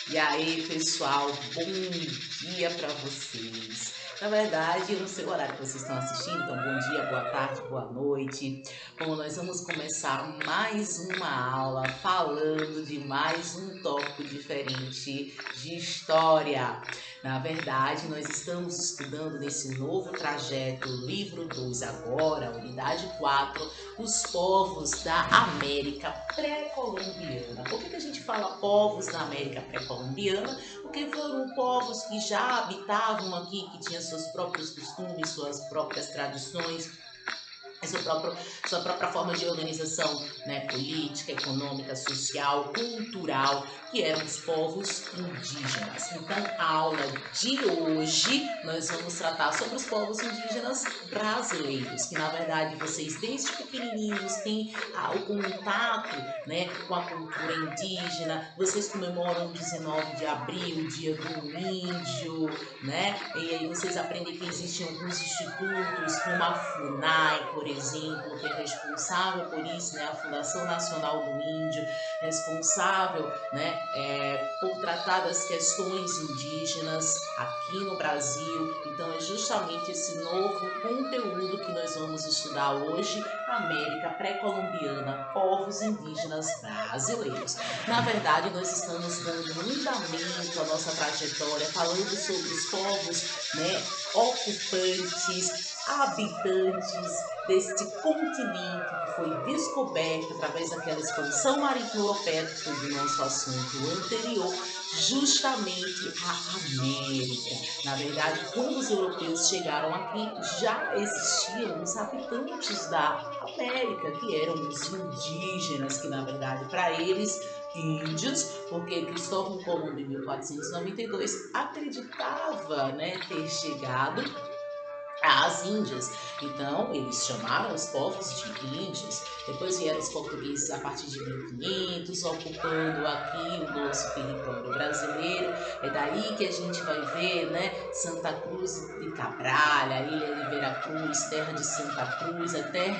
E aí, pessoal, bom dia para vocês. Na verdade, eu não sei o horário que vocês estão assistindo, então bom dia, boa tarde, boa noite. Bom, nós vamos começar mais uma aula falando de mais um tópico diferente de história. Na verdade, nós estamos estudando nesse novo trajeto, livro 2 agora, unidade 4, os povos da América pré-colombiana. Por que a gente fala povos da América pré-colombiana? Porque foram povos que já habitavam aqui, que tinham seus próprios costumes, suas próprias tradições, sua própria forma de organização, né, política, econômica, social, cultural, que eram os povos indígenas. Então, a aula de hoje, nós vamos tratar sobre os povos indígenas brasileiros, que na verdade vocês desde pequenininhos têm o contato, né, com a cultura indígena, vocês comemoram 19 de abril, o dia do índio, né, e aí vocês aprendem que existem alguns institutos, como a FUNAI, por exemplo, que é responsável por isso, né, a Fundação Nacional do Índio, responsável, né, por tratar das questões indígenas aqui no Brasil. Então é justamente esse novo conteúdo que nós vamos estudar hoje, América pré-colombiana, povos indígenas brasileiros. Na verdade, nós estamos dando um andamento à nossa trajetória, falando sobre os povos, né, ocupantes, habitantes deste continente que foi descoberto através daquela expansão marítima europeia, que foi do nosso assunto anterior, justamente a América. Na verdade, quando os europeus chegaram aqui, já existiam os habitantes da América, que eram os indígenas, que na verdade para eles índios, porque Cristóvão Colombo em 1492 acreditava, né, ter chegado às Índias. Então, eles chamaram os povos de índios. Depois vieram os portugueses a partir de 1500, ocupando aqui o nosso território brasileiro. É daí que a gente vai ver, né, Santa Cruz de Cabral, a ilha de Veracruz, terra de Santa Cruz, até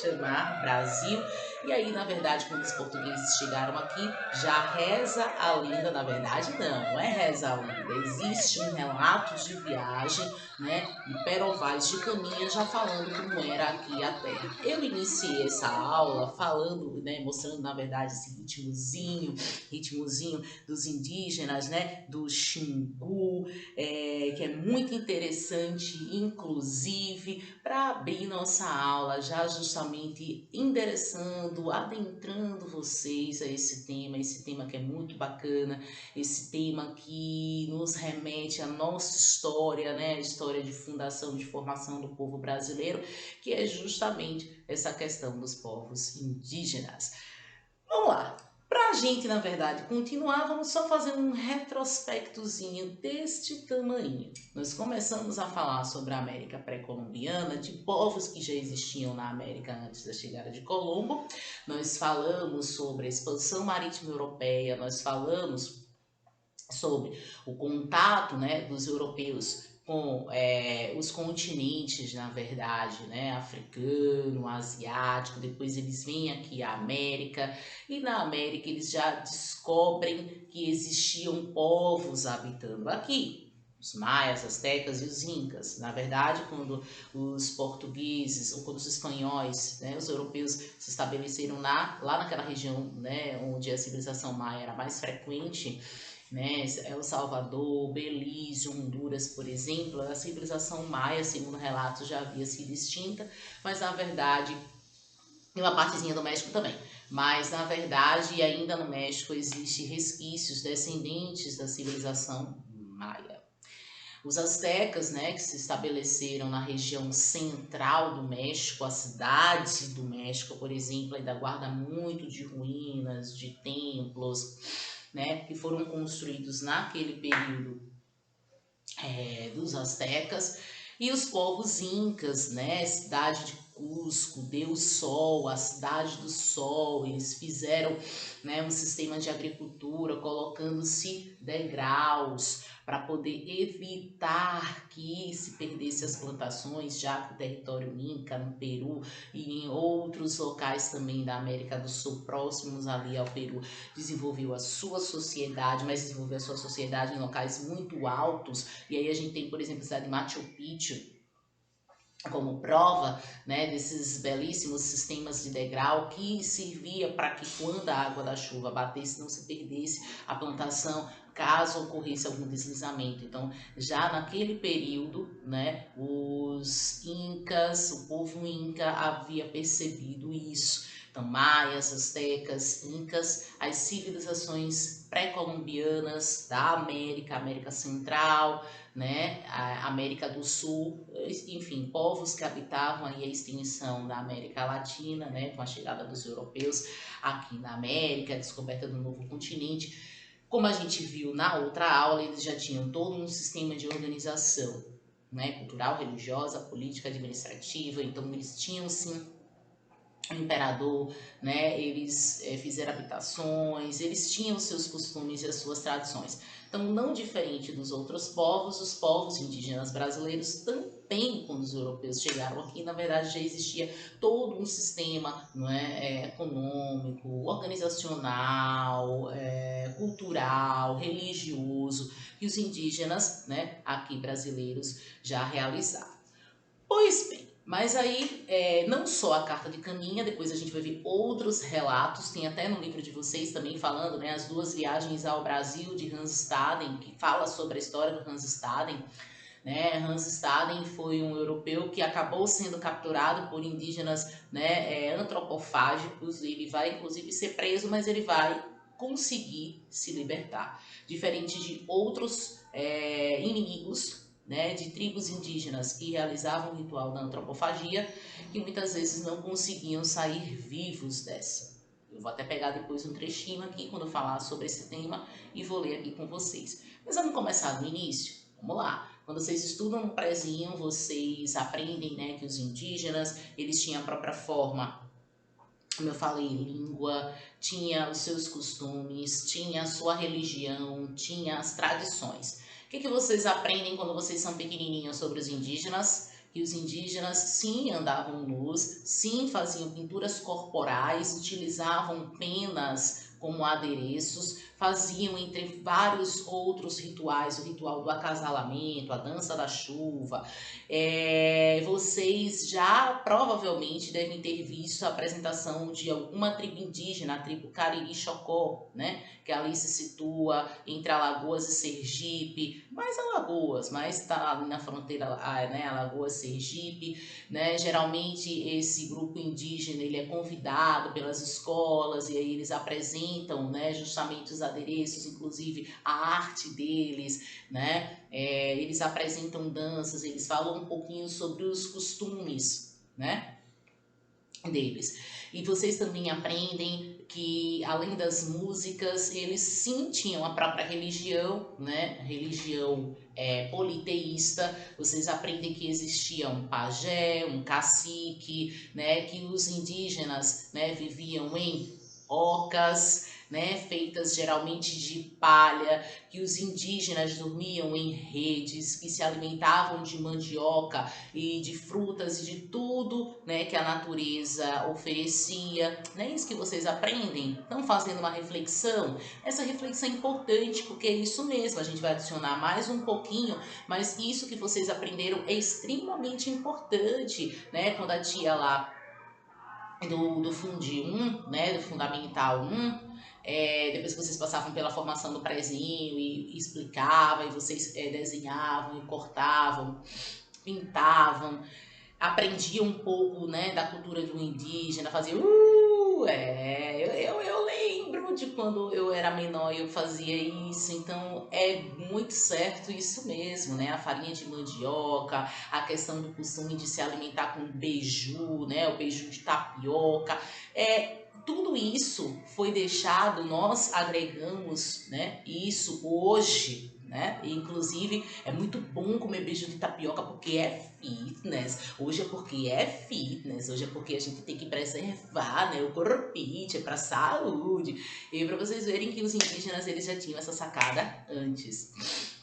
chamar Brasil. E aí, na verdade, quando os portugueses chegaram aqui, já reza a lenda, na verdade não é reza a lenda, existe um relato de viagem, né, de Perovais de Caminha, já falando como era aqui a terra. Eu iniciei essa aula falando, né, mostrando na verdade esse ritmozinho dos indígenas, né, do Xingu, que é muito interessante, inclusive, para abrir nossa aula, já justamente endereçando, adentrando vocês a esse tema que é muito bacana, esse tema que nos remete à nossa história, né, a história de fundação, de formação do povo brasileiro, que é justamente essa questão dos povos indígenas. Vamos lá. Para a gente, na verdade, continuar, vamos só fazer um retrospectozinho deste tamanho. Nós começamos a falar sobre a América pré-colombiana, de povos que já existiam na América antes da chegada de Colombo. Nós falamos sobre a expansão marítima europeia, nós falamos sobre o contato, né, dos europeus com os continentes, na verdade, né, africano, asiático, depois eles vêm aqui à América, e na América eles já descobrem que existiam povos habitando aqui, os maias, astecas e os incas. Na verdade, quando os portugueses, ou quando os espanhóis, né, os europeus se estabeleceram lá naquela região, né, onde a civilização maia era mais frequente, né, El Salvador, Belize, Honduras, por exemplo, a civilização maia, segundo relatos, já havia sido extinta, mas na verdade, e uma partezinha do México também, mas na verdade ainda no México existe resquícios descendentes da civilização maia. Os astecas, né, que se estabeleceram na região central do México, a cidade do México, por exemplo, ainda guarda muito de ruínas, de templos, né, que foram construídos naquele período dos astecas, e os povos incas, né, cidade de Cusco, Deus Sol, a cidade do Sol. Eles fizeram, né, um sistema de agricultura colocando-se degraus para poder evitar que se perdesse as plantações, já que o território Inca no Peru e em outros locais também da América do Sul, próximos ali ao Peru, desenvolveu a sua sociedade, mas desenvolveu a sua sociedade em locais muito altos. E aí a gente tem, por exemplo, a cidade de Machu Picchu como prova, né, desses belíssimos sistemas de degrau que servia para que quando a água da chuva batesse não se perdesse a plantação, caso ocorresse algum deslizamento. Então, já naquele período, né, os incas, o povo inca havia percebido isso. Então, maias, astecas, incas, as civilizações pré-colombianas da América, América Central, né, a América do Sul, enfim, povos que habitavam aí a extensão da América Latina, né, com a chegada dos europeus aqui na América, a descoberta do novo continente. Como a gente viu na outra aula, eles já tinham todo um sistema de organização, né, cultural, religiosa, política, administrativa. Então eles tinham sim um imperador, né? Eles fizeram habitações, eles tinham seus costumes e as suas tradições. Então, não diferente dos outros povos, os povos indígenas brasileiros também, quando os europeus chegaram aqui, na verdade já existia todo um sistema, não é, econômico, organizacional, cultural, religioso, que os indígenas, né, aqui brasileiros já realizavam. Pois bem, mas aí não só a carta de Caminha, depois a gente vai ver outros relatos, tem até no livro de vocês também falando, né, as duas viagens ao Brasil de Hans Staden, que fala sobre a história do Hans Staden. Né? Hans Staden foi um europeu que acabou sendo capturado por indígenas, né, antropofágicos. Ele vai inclusive ser preso, mas ele vai conseguir se libertar. Diferente de outros inimigos, né, de tribos indígenas que realizavam o ritual da antropofagia, que muitas vezes não conseguiam sair vivos dessa. Eu vou até pegar depois um trechinho aqui quando eu falar sobre esse tema e vou ler aqui com vocês. Mas vamos começar do início? Vamos lá. Quando vocês estudam no prezinho, vocês aprendem, né, que os indígenas, eles tinham a própria forma, como eu falei, língua, tinha os seus costumes, tinha a sua religião, tinha as tradições. O que vocês aprendem quando vocês são pequenininhos sobre os indígenas? Que os indígenas sim andavam nus, sim faziam pinturas corporais, utilizavam penas como adereços, faziam entre vários outros rituais, o ritual do acasalamento, a dança da chuva. Vocês já provavelmente devem ter visto a apresentação de alguma tribo indígena, a tribo Cariri-Xocó, né? Que ali se situa entre Alagoas e Sergipe, mais Alagoas, mas está ali na fronteira, né, Alagoas-Sergipe, né? Geralmente esse grupo indígena ele é convidado pelas escolas e aí eles apresentam, né, justamente os adereços, inclusive a arte deles, né? Eles apresentam danças, eles falam um pouquinho sobre os costumes, né, deles. E vocês também aprendem que, além das músicas, eles sim tinham a própria religião, né? Religião politeísta. Vocês aprendem que existia um pajé, um cacique, né? Que os indígenas, né, viviam em ocas, né, feitas geralmente de palha, que os indígenas dormiam em redes, que se alimentavam de mandioca e de frutas e de tudo, né, que a natureza oferecia. Não é isso que vocês aprendem? Estão fazendo uma reflexão? Essa reflexão é importante porque é isso mesmo, a gente vai adicionar mais um pouquinho, mas isso que vocês aprenderam é extremamente importante, né? Quando a tia lá do Fundi 1, né, do Fundamental 1, depois que vocês passavam pela formação do prezinho e explicava, e vocês desenhavam e cortavam, pintavam, aprendiam um pouco, né, da cultura do indígena, fazia eu lembro de quando eu era menor e eu fazia isso, então é muito certo isso mesmo, né, a farinha de mandioca, a questão do costume de se alimentar com beiju, né, o beiju de tapioca, tudo isso foi deixado, nós agregamos, né, isso hoje, né? Inclusive é muito bom comer beijo de tapioca porque é fitness. Hoje é porque é fitness, hoje é porque a gente tem que preservar, né, o corpite, é para saúde. E para vocês verem que os indígenas eles já tinham essa sacada antes.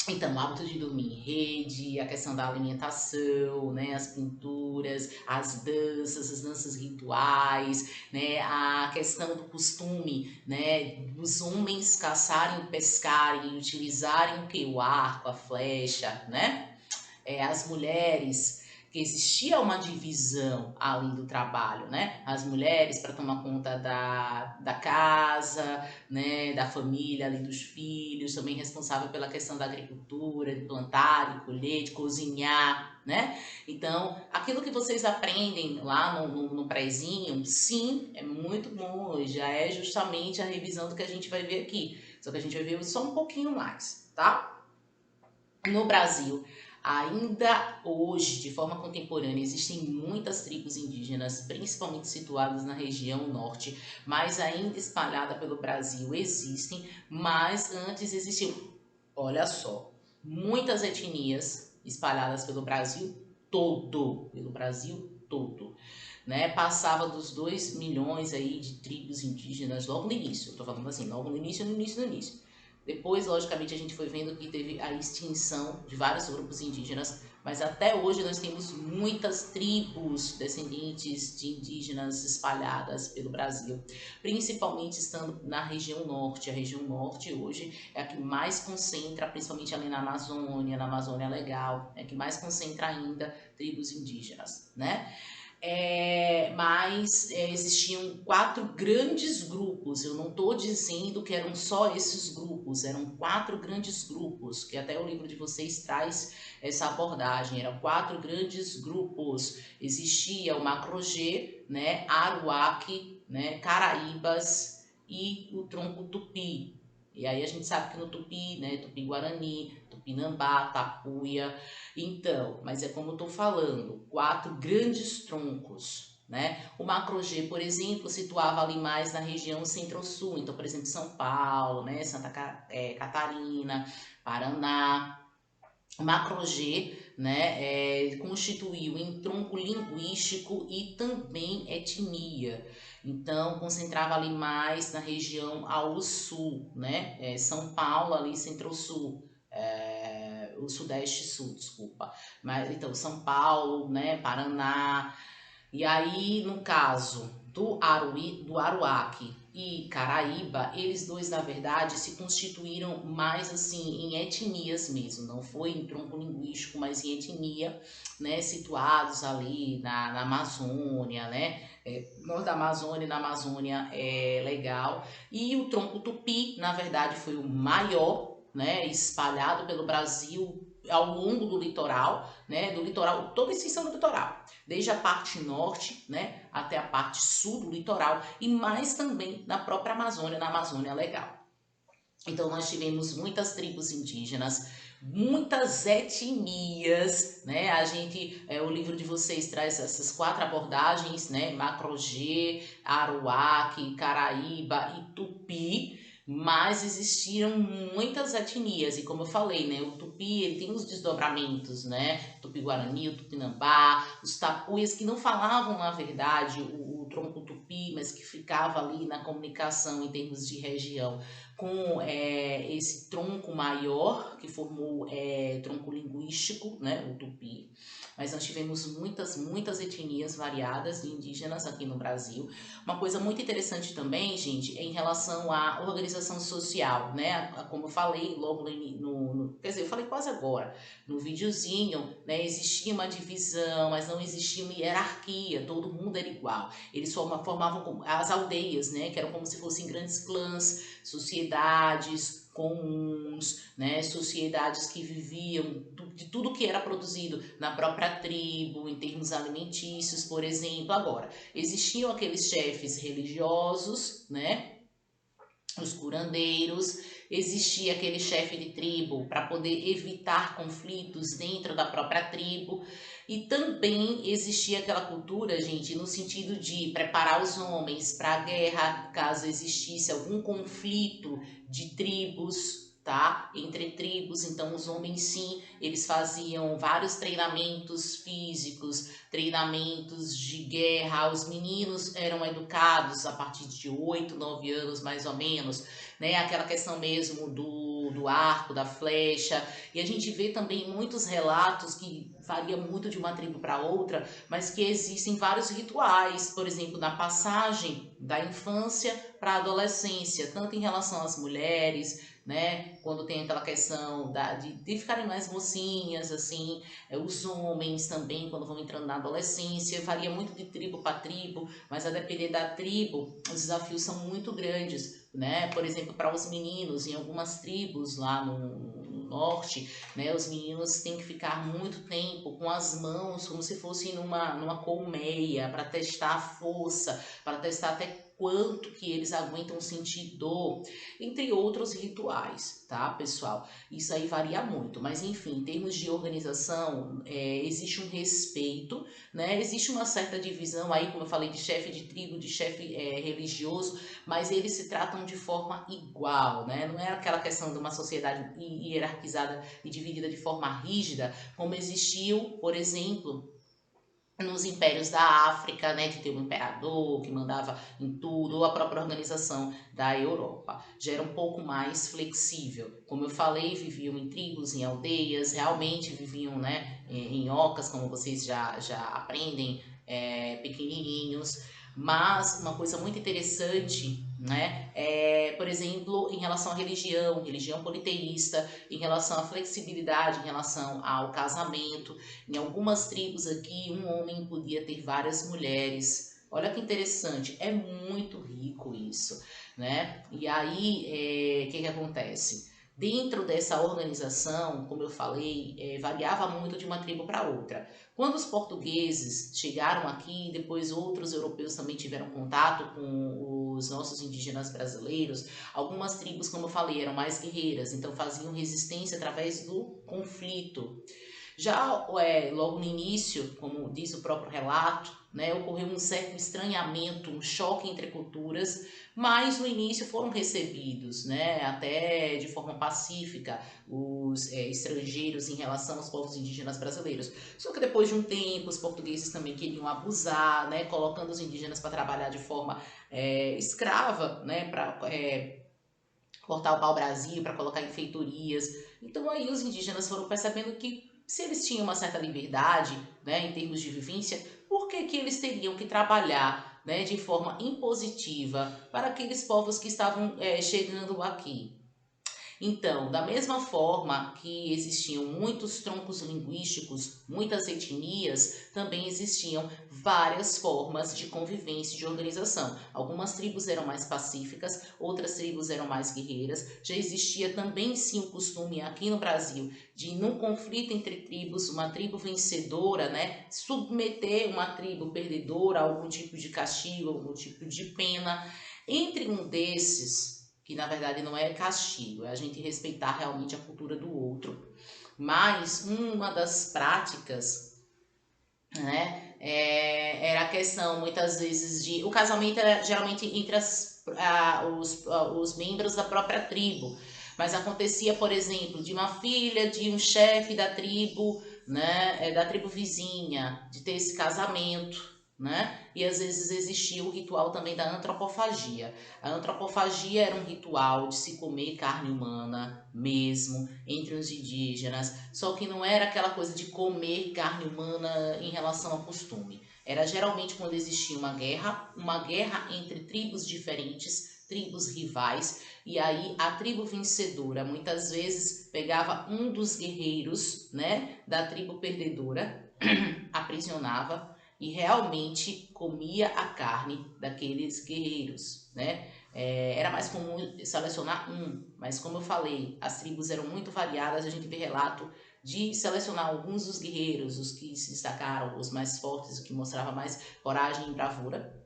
Então, o hábito de dormir em rede, a questão da alimentação, né, as pinturas, as danças rituais, né, a questão do costume, né, dos homens caçarem, pescarem, utilizarem o que? O arco, a flecha, né? As mulheres, que existia uma divisão ali do trabalho, né? As mulheres para tomar conta da casa, né? Da família ali dos filhos, também responsável pela questão da agricultura, de plantar, de colher, de cozinhar, né? Então, aquilo que vocês aprendem lá no prézinho, sim, é muito bom, já é justamente a revisão do que a gente vai ver aqui, só que a gente vai ver só um pouquinho mais, tá? No Brasil, ainda hoje, de forma contemporânea, existem muitas tribos indígenas, principalmente situadas na região norte, mas ainda espalhada pelo Brasil existem, mas antes existiam, olha só, muitas etnias espalhadas pelo Brasil todo, né? Passava dos 2 milhões aí de tribos indígenas logo no início, eu tô falando assim, logo no início. Depois, logicamente, a gente foi vendo que teve a extinção de vários grupos indígenas, mas até hoje nós temos muitas tribos descendentes de indígenas espalhadas pelo Brasil, principalmente estando na região norte. A região norte hoje é a que mais concentra, principalmente ali na Amazônia Legal, é a que mais concentra ainda tribos indígenas, né? Mas existiam 4 grandes grupos. Eu não estou dizendo que eram só esses grupos, eram 4 grandes grupos, que até o livro de vocês traz essa abordagem. Eram 4 grandes grupos. Existia o Macro-G, né, Aruaque, né, Caraíbas e o tronco Tupi. E aí a gente sabe que no Tupi, né, Tupi-Guarani, Tupinambá, Tapuia. Então, mas é como eu estou falando, 4 grandes troncos, né? O Macro-G, por exemplo, situava ali mais na região centro-sul, então, por exemplo, São Paulo, né? Santa Catarina, Paraná. O Macro-G, né, constituiu em tronco linguístico e também etnia. Então, concentrava ali mais na região ao sul, né? São Paulo, ali centro-sul. O Sudeste Sul, desculpa. Mas, então, São Paulo, né, Paraná. E aí, no caso do Aruaque e Caraíba, eles dois, na verdade, se constituíram mais assim em etnias mesmo. Não foi em tronco linguístico, mas em etnia, né, situados ali na Amazônia, né? Norte da Amazônia, na Amazônia é legal. E o tronco tupi, na verdade, foi o maior, né, espalhado pelo Brasil ao longo do litoral, né, do litoral, toda a extensão do litoral, desde a parte norte, né, até a parte sul do litoral e mais também na própria Amazônia, na Amazônia Legal. Então nós tivemos muitas tribos indígenas, muitas etnias, né? O livro de vocês traz essas 4 abordagens, né? Macro-G, Aruaque, Caraíba e Tupi, mas existiram muitas etnias e como eu falei, né? O Tupi ele tem os desdobramentos, né? Tupi-Guarani, o Tupinambá, os tapuias que não falavam na verdade o tronco Tupi, mas que ficava ali na comunicação em termos de região com esse tronco maior que formou tronco linguístico, né, o tupi. Mas nós tivemos muitas etnias variadas de indígenas aqui no Brasil. Uma coisa muito interessante também, gente, é em relação à organização social, né? Como eu falei logo quer dizer, eu falei quase agora, no videozinho, né? Existia uma divisão, mas não existia uma hierarquia, todo mundo era igual. Eles formavam as aldeias, né? Que eram como se fossem grandes clãs, sociedades comuns, né, sociedades que viviam de tudo que era produzido na própria tribo, em termos alimentícios, por exemplo. Agora, existiam aqueles chefes religiosos, né, os curandeiros, existia aquele chefe de tribo para poder evitar conflitos dentro da própria tribo, e também existia aquela cultura, gente, no sentido de preparar os homens para a guerra, caso existisse algum conflito de tribos, tá? Entre tribos. Então os homens sim, eles faziam vários treinamentos físicos, treinamentos de guerra. Os meninos eram educados a partir de 8, 9 anos mais ou menos, né? Aquela questão mesmo do arco, da flecha. E a gente vê também muitos relatos que varia muito de uma tribo para outra, mas que existem vários rituais, por exemplo, na passagem da infância para a adolescência, tanto em relação às mulheres, né, quando tem aquela questão de ficarem mais mocinhas, assim, os homens também, quando vão entrando na adolescência, varia muito de tribo para tribo, mas a depender da tribo, os desafios são muito grandes, né, por exemplo, para os meninos, em algumas tribos lá no norte, né, os meninos têm que ficar muito tempo com as mãos, como se fossem numa colmeia, para testar a força, para testar até quanto que eles aguentam sentir dor, entre outros rituais, tá, pessoal? Isso aí varia muito, mas enfim, em termos de organização, existe um respeito, né? Existe uma certa divisão aí, como eu falei, de chefe de tribo, de chefe religioso, mas eles se tratam de forma igual, né? Não é aquela questão de uma sociedade hierarquizada e dividida de forma rígida, como existiu, por exemplo, nos impérios da África, né, de ter um imperador que mandava em tudo, ou a própria organização da Europa. Já era um pouco mais flexível. Como eu falei, viviam em tribos, em aldeias, realmente viviam, né, em ocas, como vocês já aprendem, pequenininhos. Mas uma coisa muito interessante, né, por exemplo, em relação à religião politeísta, em relação à flexibilidade, em relação ao casamento. Em algumas tribos aqui, um homem podia ter várias mulheres. Olha que interessante, é muito rico isso, né? E aí, o que acontece? Dentro dessa organização, como eu falei, variava muito de uma tribo para outra. Quando os portugueses chegaram aqui, depois outros europeus também tiveram contato com os nossos indígenas brasileiros, algumas tribos, como eu falei, eram mais guerreiras, então faziam resistência através do conflito. Já logo no início, como diz o próprio relato, né, ocorreu um certo estranhamento, um choque entre culturas, mas no início foram recebidos, né, até de forma pacífica, os estrangeiros em relação aos povos indígenas brasileiros. Só que depois de um tempo, os portugueses também queriam abusar, né, colocando os indígenas para trabalhar de forma escrava, né, para cortar o pau-brasil, para colocar em feitorias. Então aí os indígenas foram percebendo que se eles tinham uma certa liberdade, né, em termos de vivência, por que que eles teriam que trabalhar, né, de forma impositiva para aqueles povos que estavam chegando aqui? Então, da mesma forma que existiam muitos troncos linguísticos, muitas etnias, também existiam várias formas de convivência e de organização. Algumas tribos eram mais pacíficas, outras tribos eram mais guerreiras. Já existia também sim o costume aqui no Brasil de, num conflito entre tribos, uma tribo vencedora, né, submeter uma tribo perdedora a algum tipo de castigo, algum tipo de pena. Entre um desses, que na verdade não é castigo, é a gente respeitar realmente a cultura do outro. Mas uma das práticas, né, era a questão muitas vezes de... O casamento era geralmente entre os membros da própria tribo, mas acontecia, por exemplo, de uma filha de um chefe da tribo, né, da tribo vizinha, de ter esse casamento, né? E às vezes existia o ritual também da antropofagia. A antropofagia era um ritual de se comer carne humana mesmo entre os indígenas, só que não era aquela coisa de comer carne humana em relação ao costume. Era geralmente quando existia uma guerra entre tribos diferentes, tribos rivais, e aí a tribo vencedora muitas vezes pegava um dos guerreiros, né, da tribo perdedora, aprisionava e realmente comia a carne daqueles guerreiros, né? Era mais comum selecionar um, mas como eu falei, as tribos eram muito variadas, a gente vê relato de selecionar alguns dos guerreiros, os que se destacaram, os mais fortes, os que mostravam mais coragem e bravura,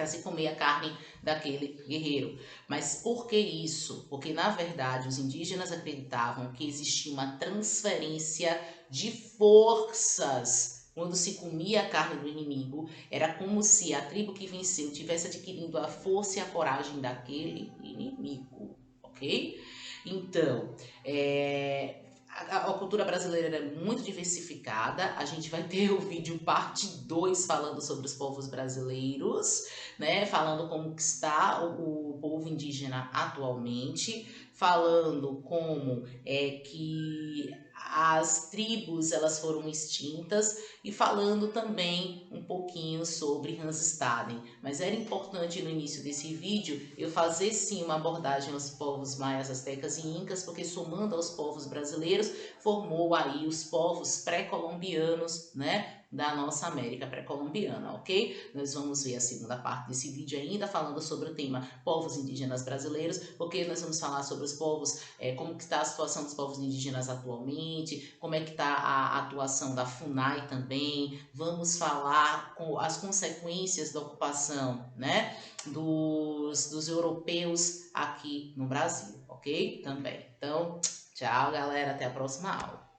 para se comer a carne daquele guerreiro. Mas por que isso? Porque na verdade os indígenas acreditavam que existia uma transferência de forças. Quando se comia a carne do inimigo, era como se a tribo que venceu tivesse adquirindo a força e a coragem daquele inimigo, ok? Então, a cultura brasileira é muito diversificada. A gente vai ter o vídeo parte 2 falando sobre os povos brasileiros, né? Falando como que está o povo indígena atualmente, falando como que as tribos elas foram extintas e falando também um pouquinho sobre Hans Staden. Mas era importante no início desse vídeo eu fazer sim uma abordagem aos povos maias, astecas e incas, porque somando aos povos brasileiros, formou aí os povos pré-colombianos, né? Da nossa América pré-colombiana, ok? Nós vamos ver a segunda parte desse vídeo ainda, falando sobre o tema povos indígenas brasileiros, porque nós vamos falar sobre os povos, como que está a situação dos povos indígenas atualmente, como é que está a atuação da FUNAI também, vamos falar com as consequências da ocupação, né? Dos europeus aqui no Brasil, ok? Também. Então, tchau, galera. Até a próxima aula.